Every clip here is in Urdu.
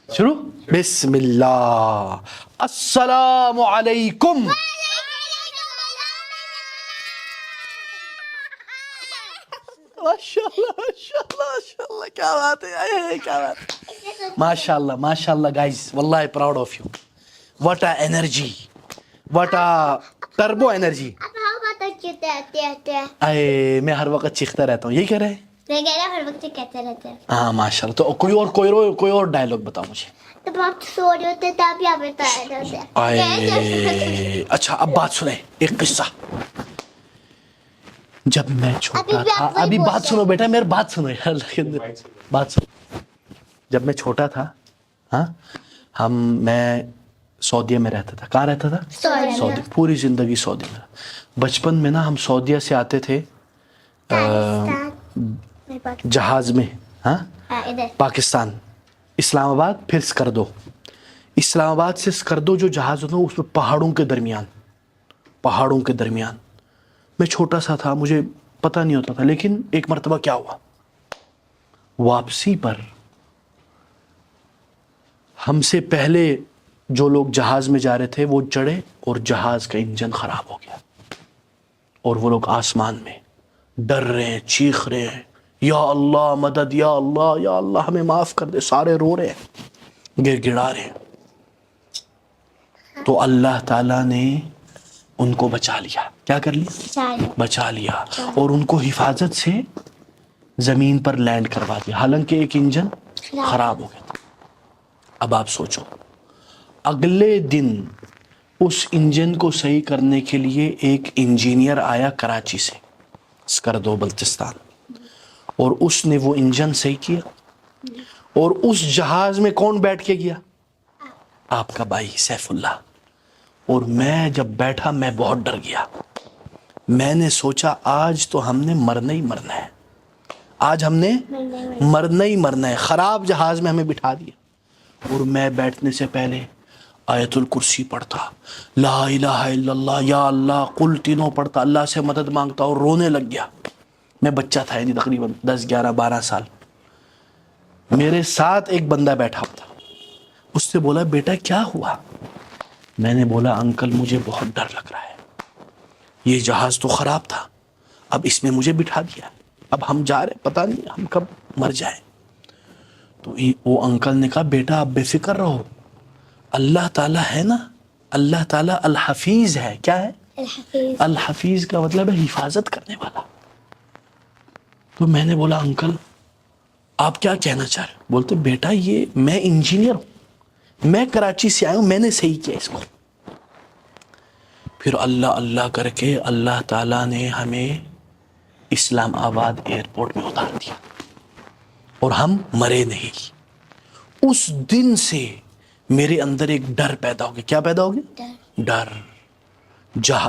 شروع بسم اللہ السلام علیکم. ماشاء اللہ ماشاء اللہ ماشاء اللہ, کیا بات ہے, کیا بات ہے, ماشاء اللہ ماشاء اللہ گائز, واللہ proud of you. What a energy, what a turbo energy. میں ہر وقت چیختا رہتا ہوں, یہی کہہ رہے ہیں. ہر وقت کہتے رہتے ہیں. ہاں ماشاء اللہ. تو کوئی اور ڈائلاگ بتاؤ مجھے. جب آپ سو رہے ہوتے تب یہاں پہ تارے ہوتے. اچھا اب بات سنیں, ایک قصہ. جب میں چھوٹا تھا, ابھی بات سنو بیٹا, میری بات سنو یار, بات سنو. جب میں چھوٹا تھا, ہاں میں سعودیہ میں رہتا تھا. کہاں رہتا تھا؟ سعودی. پوری زندگی سعودی میں. بچپن میں نا ہم سعودیہ سے آتے تھے جہاز میں, پاکستان, اسلام آباد, پھر اسکردو. اسلام آباد سے اسکردو جو جہاز ہوتا ہے اس میں پہاڑوں کے درمیان میں چھوٹا سا تھا, مجھے پتہ نہیں ہوتا تھا. لیکن ایک مرتبہ کیا ہوا, واپسی پر ہم سے پہلے جو لوگ جہاز میں جا رہے تھے وہ چڑھے اور جہاز کا انجن خراب ہو گیا, اور وہ لوگ آسمان میں ڈر رہے ہیں, چیخ رہے ہیں, یا اللہ مدد, یا اللہ یا اللہ ہمیں معاف کر دے. سارے رو رہے ہیں, گر گڑا رہے ہیں. تو اللہ تعالیٰ نے ان کو بچا لیا. کیا کر لیا؟ بچا لیا, اور ان کو حفاظت سے زمین پر لینڈ کروا دیا, حالانکہ ایک انجن خراب ہو گیا تھا. اب آپ سوچو, اگلے دن اس انجن کو صحیح کرنے کے لیے ایک انجینئر آیا کراچی سے, اسکردو بلتستان, اور اس نے وہ انجن صحیح کیا. اور اس جہاز میں کون بیٹھ کے گیا؟ آپ کا بھائی سیف اللہ. اور میں جب بیٹھا میں بہت ڈر گیا. میں نے سوچا آج تو ہم نے مرنا ہی مرنا ہے, آج ہم نے مرنا ہی مرنا ہے. خراب جہاز میں ہمیں بٹھا دیا. اور میں بیٹھنے سے پہلے آیت الکرسی پڑھتا, لا الہ الا اللہ, یا اللہ قل, تینوں پڑھتا, اللہ سے مدد مانگتا, اور رونے لگ گیا. میں بچہ تھا, یعنی تقریباً 10 11 12 سال. میرے ساتھ ایک بندہ بیٹھا تھا, اس سے بولا بیٹا کیا ہوا؟ میں نے بولا انکل مجھے بہت ڈر لگ رہا ہے, یہ جہاز تو خراب تھا, اب اس میں مجھے بٹھا دیا, اب ہم جا رہے, پتہ نہیں ہم کب مر جائیں. تو وہ انکل نے کہا بیٹا آپ بے فکر رہو, اللہ تعالیٰ ہے نا, اللہ تعالیٰ الحفیظ ہے. کیا ہے الحفیظ؟ کا مطلب ہے حفاظت کرنے والا. تو میں نے بولا انکل آپ کیا کہنا چاہ رہے ہو؟ بولتے بیٹا یہ میں انجینئر ہوں, میں کراچی سے آیا ہوں, میں نے صحیح کیا اس کو. پھر اللہ کر کے اللہ تعالیٰ نے ہمیں اسلام آباد ایئرپورٹ میں اتار دیا, اور ہم مرے نہیں. اس دن سے میرے اندر ایک ڈر پیدا ہو گیا. کیا پیدا ہو گیا؟ ڈر.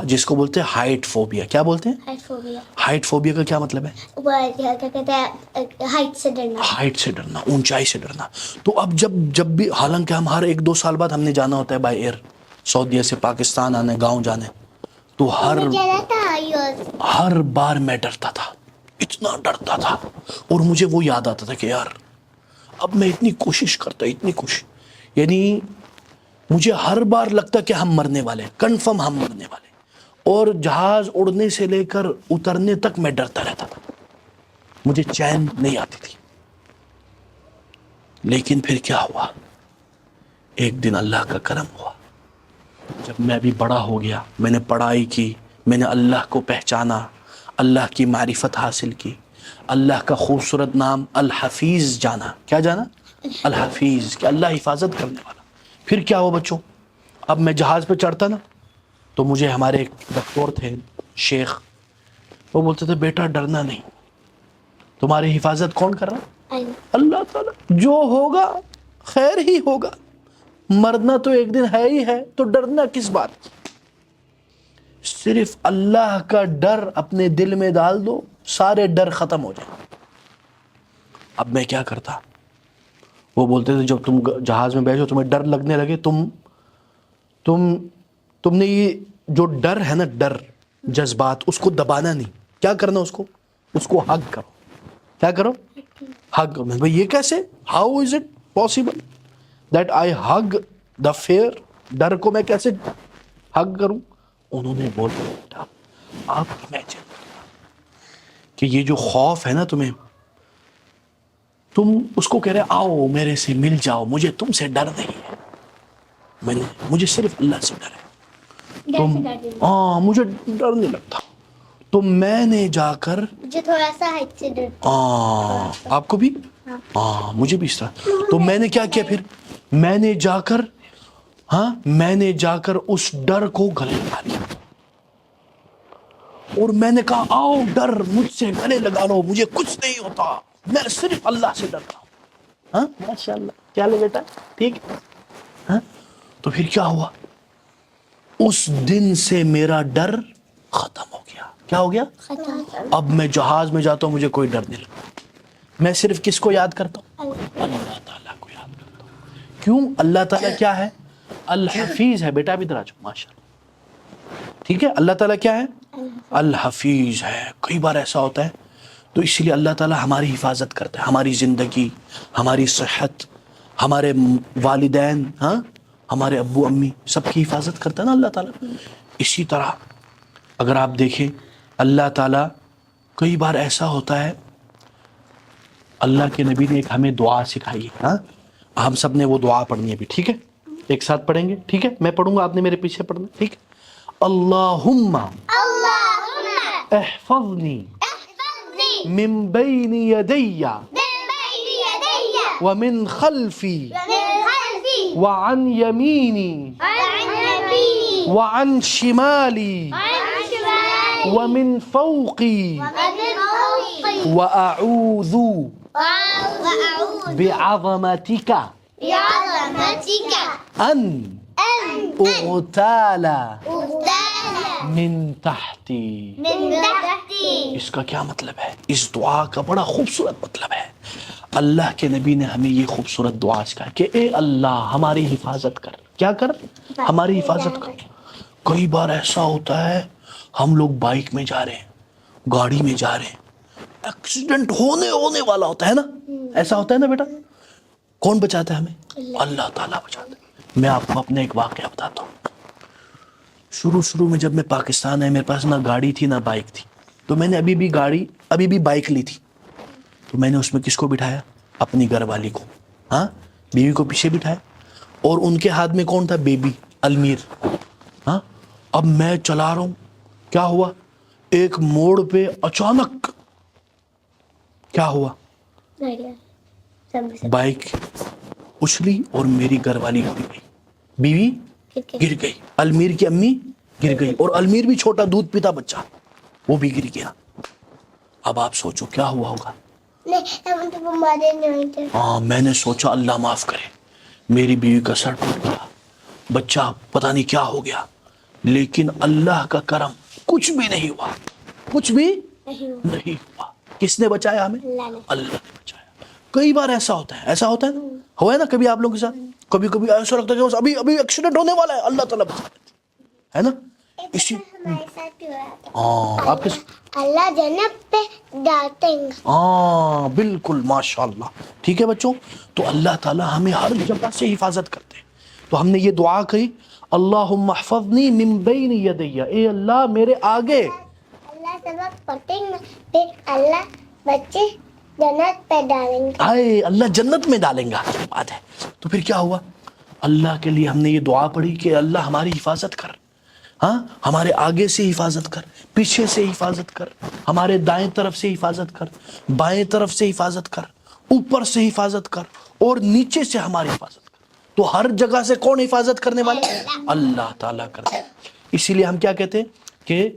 جس کو بولتے ہیں ہائٹ فوبیا. کیا بولتے ہیں؟ ہائٹ فوبیا کا کیا مطلب ہے؟ ہائٹ سے ڈرنا. ہائٹ سے ڈرنا, اونچائی سے ڈرنا. تو اب جب بھی, حالانکہ ہم ہر 1 2 سال بعد ہم نے جانا ہوتا ہے بائی ایئر, سعودیہ سے پاکستان آنے, گاؤں جانے, تو ہر بار میں ڈرتا تھا, اتنا ڈرتا تھا. اور مجھے وہ یاد آتا تھا کہ یار اب میں اتنی کوشش کرتا, اتنی کوشش, یعنی مجھے ہر بار لگتا کہ ہم مرنے والے, کنفرم ہم مرنے والے. اور جہاز اڑنے سے لے کر اترنے تک میں ڈرتا رہتا تھا, مجھے چین نہیں آتی تھی. لیکن پھر کیا ہوا, ایک دن اللہ کا کرم ہوا, جب میں بھی بڑا ہو گیا, میں نے پڑھائی کی, میں نے اللہ کو پہچانا, اللہ کی معرفت حاصل کی, اللہ کا خوبصورت نام الحفیظ جانا. کیا جانا؟ الحفیظ, کہ اللہ حفاظت کرنے والا. پھر کیا ہوا بچوں, اب میں جہاز پہ چڑھتا نا, تو مجھے ہمارے ایک ڈاکٹر تھے شیخ, وہ بولتے تھے بیٹا ڈرنا نہیں, تمہاری حفاظت کون کر رہا ہے؟ اللہ تعالیٰ. جو ہوگا خیر ہی ہوگا, مرنا تو ایک دن ہے ہی ہے, تو ڈرنا کس بات کی؟ صرف اللہ کا ڈر اپنے دل میں ڈال دو, سارے ڈر ختم ہو جائیں. اب میں کیا کرتا, وہ بولتے تھے جب تم جہاز میں بیٹھو تمہیں ڈر لگنے لگے, تم نے یہ جو ڈر ہے نا, ڈر جذبات, اس کو دبانا نہیں. کیا کرنا اس کو ہگ کرو. کیا کرو؟ ہگ کرو. بھائی یہ کیسے, how is it possible? that I hug the fear, ڈر کو میں کیسے ہگ کروں. انہوں نے بولا بیٹا آپ امیجن کہ یہ جو خوف ہے نا تمہیں, تم اس کو کہہ رہے آؤ میرے سے مل جاؤ, مجھے تم سے ڈر نہیں ہے, مجھے صرف اللہ سے ڈر ہے. تم مجھے ڈر نہیں لگتا. تو میں نے جا کر مجھے تھوڑا سا ہائٹ سے ڈر, آپ کو بھی مجھے بھی اس طرح. تو میں نے کیا کیا پھر, میں نے جا کر اس ڈر کو گلے لگا لیا, اور میں نے کہا آؤ ڈر مجھ سے گلے لگا لو, مجھے کچھ نہیں ہوتا, میں صرف اللہ سے ڈرتا ہوں. ماشاء اللہ, کیا لے بیٹا, ٹھیک ہے. تو پھر کیا ہوا, اس دن سے میرا ڈر ختم ہو گیا. کیا ہو گیا؟ اب میں جہاز میں جاتا ہوں مجھے کوئی ڈر نہیں لگتا, میں صرف کس کو یاد کرتا ہوں, اللہ تعالیٰ کو یاد کرتا ہوں. کیوں؟ اللہ تعالیٰ کیا ہے؟ الحفیظ ہے. بیٹا بھی ادھر آ جاؤ, ماشاء اللہ, ٹھیک ہے. اللہ تعالیٰ کیا ہے؟ الحفیظ ہے. کئی بار ایسا ہوتا ہے تو اس لیے اللہ تعالیٰ ہماری حفاظت کرتا ہے, ہماری زندگی, ہماری صحت, ہمارے والدین, ہمارے ابو امی, سب کی حفاظت کرتا ہے نا اللہ تعالیٰ. اسی طرح اگر آپ دیکھیں اللہ تعالیٰ کئی بار ایسا ہوتا ہے, اللہ کے نبی نے ایک ہمیں دعا سکھائی ہے, ہم سب نے وہ دعا پڑھنی ہے بھی, ٹھیک ہے, ایک ساتھ پڑھیں گے, ٹھیک ہے. میں پڑھوں گا, آپ نے میرے پیچھے پڑھنا, ٹھیک ہے. اللہم احفظنی من بین یدی ومن خلفی وعن یمینی وعن شمالی ومن فوقی وأعوذ بعظمتك أن أغتال من تحتی. اس کا کیا مطلب ہے؟ اس دعا کا بڑا خوبصورت مطلب ہے. اللہ کے نبی نے ہمیں یہ خوبصورت دعا سکھائی کہ اے اللہ ہماری حفاظت کر. کیا کر؟ ہماری حفاظت کر. کئی بار ایسا ہوتا ہے ہم لوگ بائک میں جا رہے ہیں, گاڑی میں جا رہے ہیں, ایکسیڈنٹ ہونے والا ہوتا ہے نا, ایسا ہوتا ہے نا بیٹا. کون بچاتا ہے ہمیں؟ اللہ تعالیٰ بچاتا ہے. میں آپ کو اپنا ایک واقعہ بتاتا ہوں. شروع میں جب میں پاکستان آیا, میرے پاس نہ گاڑی تھی نہ بائک تھی, تو میں نے ابھی بھی بائک لی تھی. تو میں نے اس میں کس کو بٹھایا؟ اپنی گھر والی کو, بیوی کو پیچھے بٹھایا, اور ان کے ہاتھ میں کون تھا؟ Baby Almir. اب میں چلا رہا ہوں, کیا ہوا, ایک موڑ پہ اچانک کیا ہوا, بائک اچھلی اور میری گھر والی گر گئی, بیوی گر گئی, المیر کی امی گر گئی, اور المیر بھی چھوٹا دودھ پیتا بچہ, وہ بھی گر گیا. اب آپ سوچو کیا ہوا ہوگا. میں نے سوچا اللہ معاف کرے, میری بیوی کا سر ٹوٹ گیا, بچہ پتہ نہیں کیا ہو گیا, لیکن اللہ کا کرم, کچھ بھی نہیں ہوا, کچھ بھی نہیں ہوا. کس نے بچایا ہمیں؟ اللہ نے بچایا. کئی بار ایسا ہوتا ہے ہوا ہے نا کبھی آپ لوگوں کے ساتھ, کبھی ایسا لگتا ہے کہ ابھی ایکسیڈنٹ ہونے والا ہے, اللہ تعالیٰ بچا لیتے ہے نا. اسی آپ کے اللہ جنت پہ ڈالتے ہیں. بالکل, ماشاء اللہ, ٹھیک ہے بچوں. تو اللہ تعالیٰ ہمیں ہر جگہ سے حفاظت کرتے ہیں. تو ہم نے یہ دعا کہی, اللہم احفظنی من بین یدی, اے اللہ میرے آگے. اللہ سبق پڑھیں گے پھر اللہ بچے جنت پہ ڈالیں گے. آئے اللہ جنت میں ڈالیں گا, بات ہے. تو پھر کیا ہوا, اللہ کے لیے ہم نے یہ دعا پڑھی کہ اللہ ہماری حفاظت کر, ہمارے آگے سے حفاظت کر, پیچھے سے حفاظت کر, ہمارے دائیں طرف سے حفاظت کر, بائیں طرف سے حفاظت کر, اوپر سے حفاظت کر, اور نیچے سے ہماری حفاظت کر. تو ہر جگہ سے کون حفاظت کرنے والا؟ اللہ تعالیٰ کرتا ہے. اسی لیے ہم کیا کہتے ہیں کہ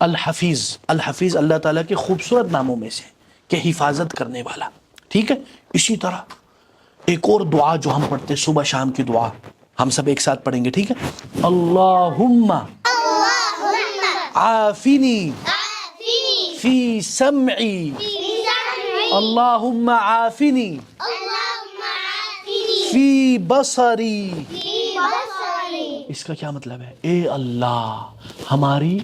الحفیظ اللہ تعالیٰ کے خوبصورت ناموں میں سے کہ حفاظت کرنے والا, ٹھیک ہے. اسی طرح ایک اور دعا جو ہم پڑھتے صبح شام کی دعا, ہم سب ایک ساتھ پڑھیں گے, ٹھیک ہے. اللہم عافنی فی سمعی, اللہم عافنی فی بصری. اس کا کیا مطلب ہے؟ اے اللہ ہماری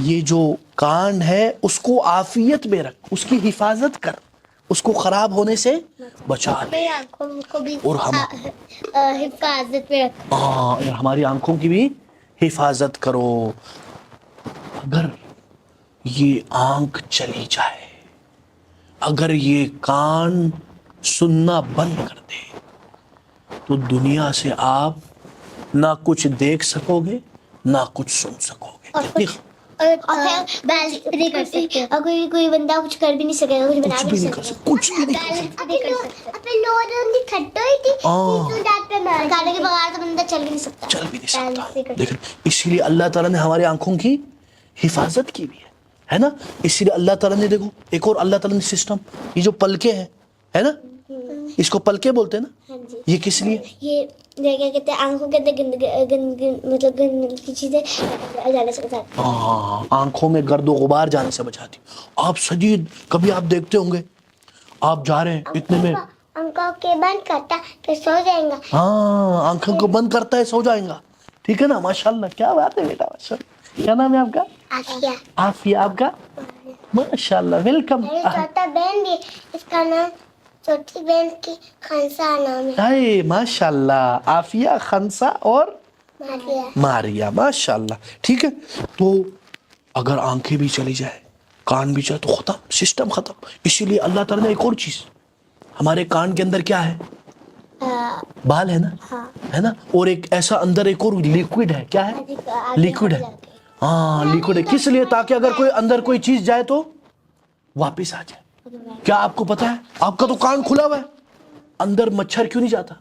یہ جو کان ہے اس کو عافیت میں رکھ, اس کی حفاظت کر, اس کو خراب ہونے سے بچا لے. میری آنکھوں کو بھی اور ہم حفاظت میں رکھو. ہاں ہماری آنکھوں کی بھی حفاظت کرو. اگر یہ آنکھ چلی جائے, اگر یہ کان سننا بند کر دے, تو دنیا سے آپ نہ کچھ دیکھ سکو گے نہ کچھ سن سکو گے. اگر کوئی بندہ کچھ کر بھی نہیں سکے گا, کچھ بھی نہیں کر سکتے, کچھ بھی نہیں کر سکتے. گانے کے بغیر تو بندہ چل بھی نہیں سکتا. چل بھی نہیں سکتا. لیکن اسی لیے اللہ تعالیٰ نے ہماری آنکھوں کی حفاظت کی بھی ہے نا. اسی لیے اللہ تعالیٰ نے دیکھو ایک اور اللہ تعالیٰ نے سسٹم, یہ جو پلکیں ہیں ہے نا, اس کو پلکیں بولتے ہیں نا. یہ کس لیے؟ یہ کیا کہتے ہیں, آنکھوں کے اندر مطلب گندی چیزیں جانے سے بچاتی. ہاں, آنکھوں میں گرد و غبار جانے سے بچاتی. آپ سجید کبھی آپ دیکھتے ہوں گے, آپ جا رہے ہیں اتنے میں آنکھوں کے بند کرتا پھر سو جائیں گا. ہاں, آنکھوں کو بند کرتا ہے سو جائیں گا. ٹھیک ہے نا, ماشاءاللہ کیا بات ہے بیٹا. کیا نام ہے آپ کا؟ آفیہ. عافیہ. آپ کا؟ ماشاءاللہ, ویلکم. میری چھوٹا بہن بھی, اس کا نام چھوٹی بہن کی خنسا نام ہے. ہائے ماشاءاللہ, عافیہ, خنسا اور ماریا. ماشاءاللہ. ٹھیک ہے, تو اگر آنکھیں بھی چلی جائے, کان بھی چلے, تو ختم, سسٹم ختم. اسی لیے اللہ تعالیٰ نے ایک اور چیز, ہمارے کان کے اندر کیا ہے؟ بال ہے نا, ہے نا. اور ایک ایسا اندر ایک اور لیکوڈ ہے. کیا ہے؟ لیکوڈ ہے. ہاں لیکوڈ ہے. کس لیے؟ تاکہ اگر کوئی اندر کوئی چیز جائے تو واپس آ جائے. کیا آپ کو پتا ہے, آپ کا تو کان کھلا ہوا ہے, اندر مچھر کیوں نہیں جاتا,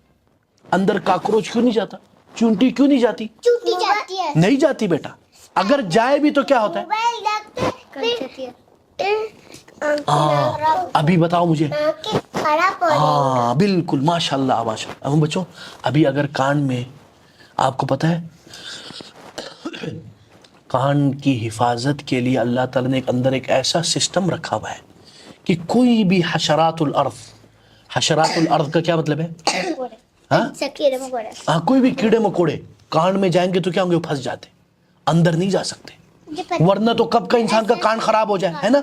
اندر کاکروچ کیوں نہیں جاتا, چونٹی کیوں نہیں جاتی؟ چونٹی جاتی ہے. نہیں جاتی بیٹا. اگر جائے بھی تو کیا ہوتا ہے؟ ابھی بتاؤ مجھے. ہاں بالکل, ماشاءاللہ ماشاءاللہ. اب بچوں, ابھی اگر کان میں, آپ کو پتا ہے کان کی حفاظت کے لیے اللہ تعالیٰ نے ایک اندر ایک ایسا سسٹم رکھا ہوا ہے کہ کوئی بھی حشرات الارض, حشرات الارض کا کیا مطلب ہے؟ ہاں, کوئی بھی کیڑے مکوڑے کان میں جائیں گے تو کیا ہوں گے؟ وہ پھنس جاتے, اندر نہیں جا سکتے, ورنہ تو کب کا انسان کا کان خراب ہو جائے, ہے نا.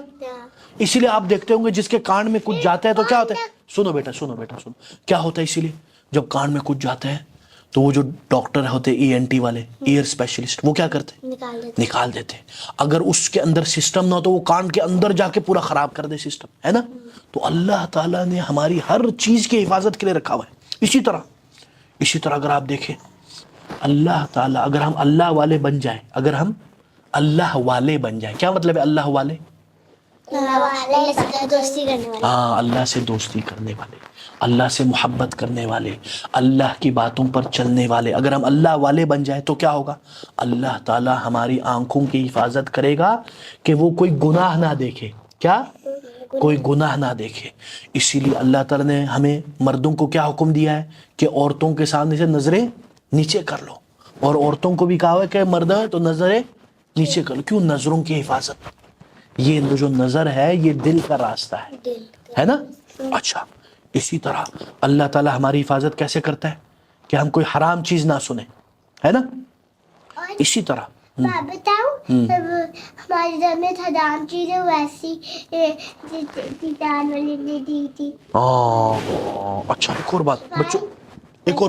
اسی لیے آپ دیکھتے ہوں گے جس کے کان میں کچھ جاتا ہے تو کیا ہوتا ہے؟ سنو بیٹا, سنو بیٹا, سنو کیا ہوتا ہے. اسی لیے جب کان میں کچھ جاتا ہے تو وہ جو ڈاکٹر ہوتے ENT والے, ایئر اسپیشلسٹ, وہ کیا کرتے ہیں؟ نکال دیتے. اگر اس کے اندر سسٹم نہ ہو تو وہ کان کے اندر جا کے پورا خراب کر دے سسٹم, ہے نا. تو اللہ تعالیٰ نے ہماری ہر چیز کی حفاظت کے لیے رکھا ہوا ہے. اسی طرح اگر آپ دیکھیں, اللہ تعالیٰ, اگر ہم اللہ والے بن جائیں, اگر ہم اللہ والے بن جائیں, کیا مطلب ہے اللہ والے؟ ہاں, اللہ سے دوستی کرنے والے, اللہ سے محبت کرنے والے, اللہ کی باتوں پر چلنے والے. اگر ہم اللہ والے بن جائیں تو کیا ہوگا؟ اللہ تعالیٰ ہماری آنکھوں کی حفاظت کرے گا کہ وہ کوئی گناہ نہ دیکھے. کیا؟ کوئی گناہ نہ دیکھے. اسی لیے اللہ تعالیٰ نے ہمیں مردوں کو کیا حکم دیا ہے کہ عورتوں کے سامنے سے نظریں نیچے کر لو, اور عورتوں کو بھی کہا ہے کہ مرد ہے تو نظریں نیچے کر لو. کیوں؟ نظروں کی حفاظت. یہ جو نظر ہے یہ دل کا راستہ ہے نا. اچھا, اسی طرح اللہ تعالیٰ ہماری حفاظت کیسے کرتا ہے کہ ہم کوئی حرام چیز نہ سنیں, ہے نا. اسی طرح بتاؤ, ہماری گھر میں حرام چیزیں ویسی والی نے دی تھی. اچھا, ایک اور بات بچوں, ایک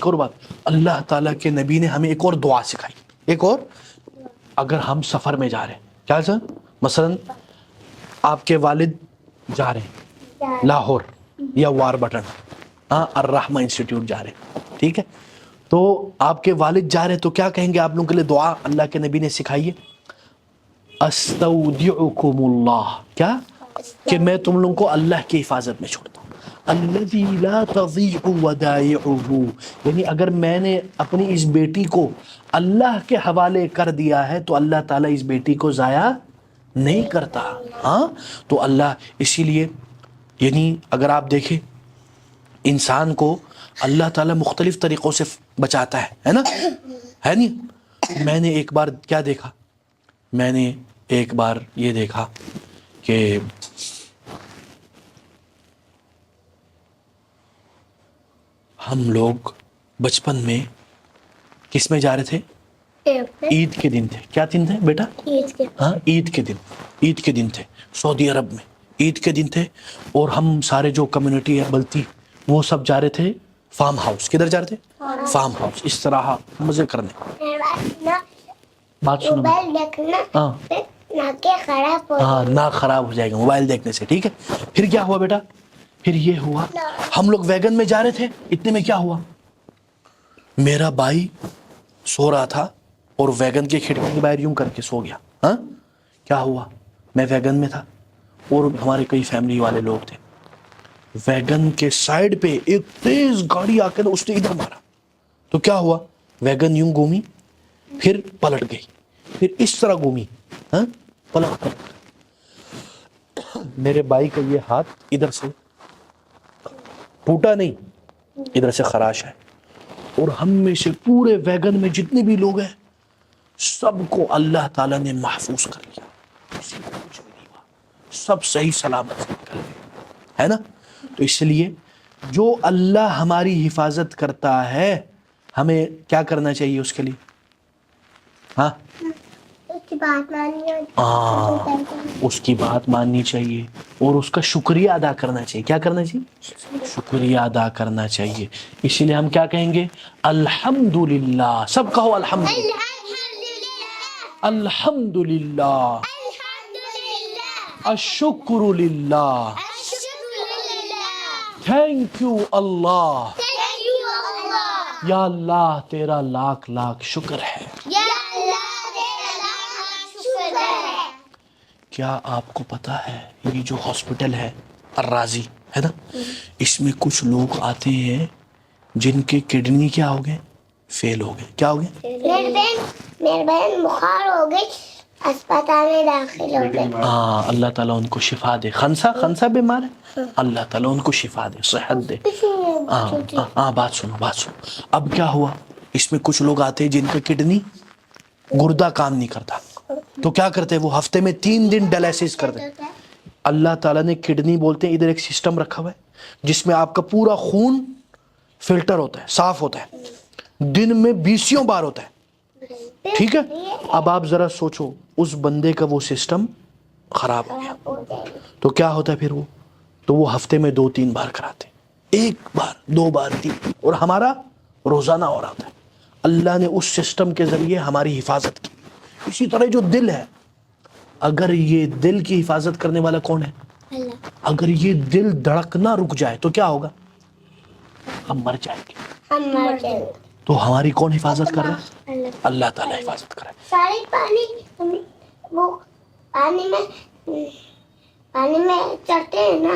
اور بات. اللہ تعالیٰ کے نبی نے ہمیں ایک اور دعا سکھائی. ایک اور, اگر ہم سفر میں جا رہے ہیں, کیا سر, مثلا آپ کے والد جا رہے ہیں لاہور یا وار بٹن, الرحمہ انسٹیٹیوٹ جا رہے ہیں, ٹھیک ہے, تو آپ کے والد جا رہے ہیں تو کیا کہیں گے آپ لوگوں کے لیے دعا اللہ کے نبی نے سکھائی ہے؟ استودعکم اللہ. کیا؟ کہ میں تم لوگوں کو اللہ کی حفاظت میں چھوڑتا ہوں. الذی لا تضیع ودائعہ, یعنی اگر میں نے اپنی اس بیٹی کو اللہ کے حوالے کر دیا ہے تو اللہ تعالیٰ اس بیٹی کو ضائع نہیں کرتا. ہاں, تو اللہ اسی لیے, یعنی اگر آپ دیکھیں انسان کو اللہ تعالیٰ مختلف طریقوں سے بچاتا ہے نا, ہے نہیں. میں نے ایک بار کیا دیکھا, میں نے ایک بار یہ دیکھا کہ ہم لوگ بچپن میں کس میں جا رہے تھے؟ عید کے دن تھے. کیا دن تھے بیٹا؟ عید کے. ہاں, عید کے دن تھے سعودی عرب میں. عید کے دن تھے اور ہم سارے جو کمیونٹی ہے بلتی وہ سب جا رہے تھے فارم ہاؤس. کدھر جا رہے تھے؟ Farm house. اس طرح مزے کرنے. بات سنو. موبائل دیکھنا ہاں ناکیں خراب ہو ہاں ناک خراب ہو جائے گا موبائل دیکھنے سے. ٹھیک ہے. پھر کیا ہوا بیٹا؟ پھر یہ ہوا ہم لوگ ویگن میں جا رہے تھے. اتنے میں کیا ہوا؟ میرا بھائی سو رہا تھا اور ویگن کے کھڑکی کے باہر یوں کر کے سو گیا. ہاں کیا ہوا؟ میں ویگن میں تھا اور ہمارے کئی فیملی والے لوگ تھے. ویگن کے سائڈ پہ ایک تیز گاڑی آ کے اس نے ادھر مارا. تو کیا ہوا؟ ویگن یوں گھومی پھر پلٹ گئی پھر اس طرح گھومی. ہاں پلٹ. میرے بھائی کا یہ ہاتھ ادھر سے ٹوٹا نہیں, ادھر سے خراش ہے. اور ہم میں سے پورے ویگن میں جتنے بھی لوگ ہیں سب کو اللہ تعالیٰ نے محفوظ کر لیا. کسی کو کچھ بھی نہیں ہوا, سب صحیح سلامت نکل گئے, ہے نا. تو اس لیے جو اللہ ہماری حفاظت کرتا ہے ہمیں کیا کرنا چاہیے اس کے لیے؟ ہاں اس کی بات ماننی چاہیے اور اس کا شکریہ ادا کرنا چاہیے. کیا کرنا چاہیے؟ شکریہ ادا کرنا چاہیے. اسی لیے ہم کیا کہیں گے؟ الحمدللہ. سب کہو الحمدللہ. الحمدللہ. الشکر للہ. تھینک یو اللہ. یا اللہ تیرا لاکھ لاکھ شکر ہے. کیا آپ کو پتا ہے یہ جو ہاسپٹل ہے الراضی ہے نا, اس میں کچھ لوگ آتے ہیں جن کے کڈنی کیا ہو گئے؟ فیل ہو گئے. کیا ہو گئے؟ میرے بہن بخار ہو گئی, اسپتال میں داخل ہو گئے. ہاں اللہ تعالیٰ ان کو شفا دے. خنسا بیمار ہے, اللہ تعالیٰ ان کو شفا دے, صحت دے. ہاں بات سنو. اب کیا ہوا؟ اس میں کچھ لوگ آتے ہیں جن کا کڈنی گردہ کام نہیں کرتا, تو کیا کرتے ہیں وہ ہفتے میں 3 دن ڈائلسس کرتے ہیں. اللہ تعالیٰ نے کڈنی بولتے ہیں ادھر ایک سسٹم رکھا ہوا ہے جس میں آپ کا پورا خون فلٹر ہوتا ہے, صاف ہوتا ہے, دن میں 20 بار ہوتا ہے. ٹھیک ہے. اب آپ ذرا سوچو اس بندے کا وہ سسٹم خراب ہو گیا تو کیا ہوتا ہے پھر وہ؟ تو وہ ہفتے میں 2-3 بار کراتے, 1 بار 2 بار 3, اور ہمارا روزانہ ہو رہا ہوتا ہے. اللہ نے اس سسٹم کے ذریعے ہماری حفاظت کی. اسی طرح جو دل ہے, اگر یہ دل کی حفاظت کرنے والا کون ہے؟ اللہ. اگر یہ دل دھڑکنا رک جائے تو کیا ہوگا؟ ہم مر جائیں گے. تو ہماری کون حفاظت کر رہا ہے؟ اللہ تعالیٰ حفاظت کر رہا ہے. سارے وہ پانی میں چڑھتے ہیں نا,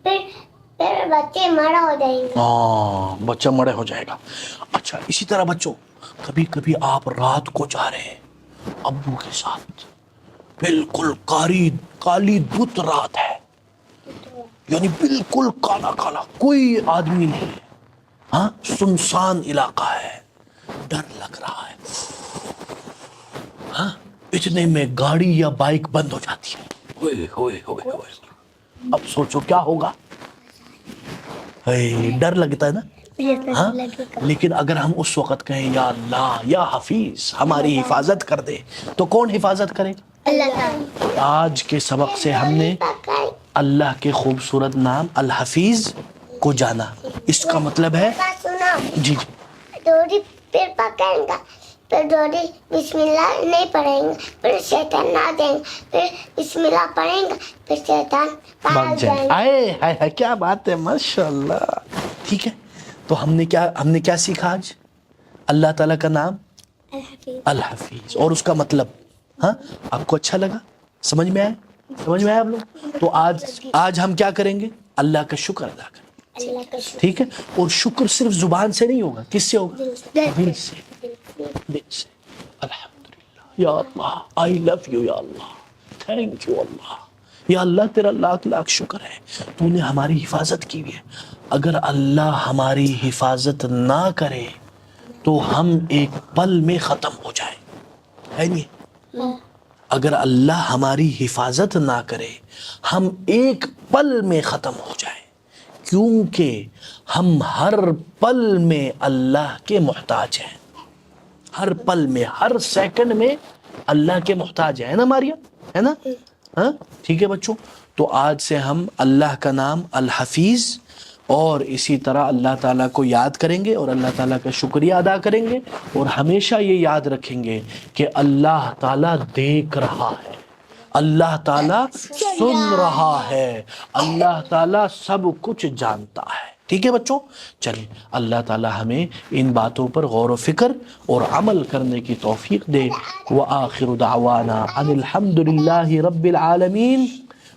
پھر بچے مڑا ہو جائیں گے. ہاں بچہ مڑے ہو جائے گا. اچھا اسی طرح بچوں کبھی کبھی آپ رات کو جا رہے ہیں ابو کے ساتھ, بالکل کالی دھت رات ہے, یعنی بالکل کالا کوئی آدمی نہیں ہے, ہاں سنسان علاقہ ہے, ڈر لگ رہا ہے. ہاں اتنے میں گاڑی یا بائک بند ہو جاتی ہے. ہوئے اب سوچو کیا ہوگا؟ ڈر لگتا ہے نا. ہاں لیکن اگر ہم اس وقت کہیں یا اللہ یا حفیظ ہماری حفاظت کر دے, تو کون حفاظت کرے؟ اللہ. آج کے سبق سے ہم نے اللہ کے خوبصورت نام الحفیظ کو جانا. اس کا مطلب ہے جی ڈوری پھر پکڑیں گا, پھر ڈوری بسم اللہ نہیں پڑھیں گے, پھر شیطان نہ دیں گے, پھر بسم اللہ پڑھیں گے, پھر شیطان بھاگ جائیں. آئے کیا بات ہے, ماشاءاللہ. ٹھیک ہے. تو ہم نے کیا سیکھا آج؟ اللہ تعالیٰ کا نام الحفیظ اور اس کا مطلب. ہاں آپ کو اچھا لگا؟ سمجھ میں آیا آپ لوگ؟ تو آج ہم کیا کریں گے؟ اللہ کا شکر ادا کریں. ٹھیک ہے. اور شکر صرف زبان سے نہیں ہوگا, کس سے ہوگا؟ دل سے. الحمدللہ یا اللہ, آئی لو یو یا اللہ, تھینک یو اللہ, یا اللہ تیرا لاکھ لاکھ شکر ہے تو نے ہماری حفاظت کی ہے. اگر اللہ ہماری حفاظت نہ کرے تو ہم ایک پل میں ختم ہو جائیں, ہے نہیں؟ اگر اللہ ہماری حفاظت نہ کرے ہم ایک پل میں ختم ہو جائیں, کیونکہ ہم ہر پل میں اللہ کے محتاج ہیں. ہر پل میں, ہر سیکنڈ میں اللہ کے محتاج ہے نا ماریا, ہے نا؟ ہاں ٹھیک ہے بچوں. تو آج سے ہم اللہ کا نام الحفیظ اور اسی طرح اللہ تعالیٰ کو یاد کریں گے اور اللہ تعالیٰ کا شکریہ ادا کریں گے اور ہمیشہ یہ یاد رکھیں گے کہ اللہ تعالیٰ دیکھ رہا ہے, اللہ تعالیٰ سن رہا ہے, اللہ تعالیٰ سب کچھ جانتا ہے. ٹھیک ہے بچوں, چلیے اللہ تعالیٰ ہمیں ان باتوں پر غور و فکر اور عمل کرنے کی توفیق دے. وآخر دعوانا ان الحمد للہ رب العالمین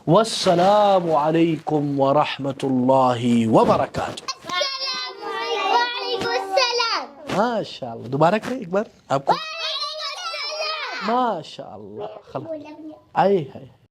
والسلام علیکم ورحمۃ اللہ وبرکاتہ. وعلیکم السلام. ماشاء اللہ, دوبارہ کریں ایک بار آپ کو. ماشاء اللہ, آئے ہے.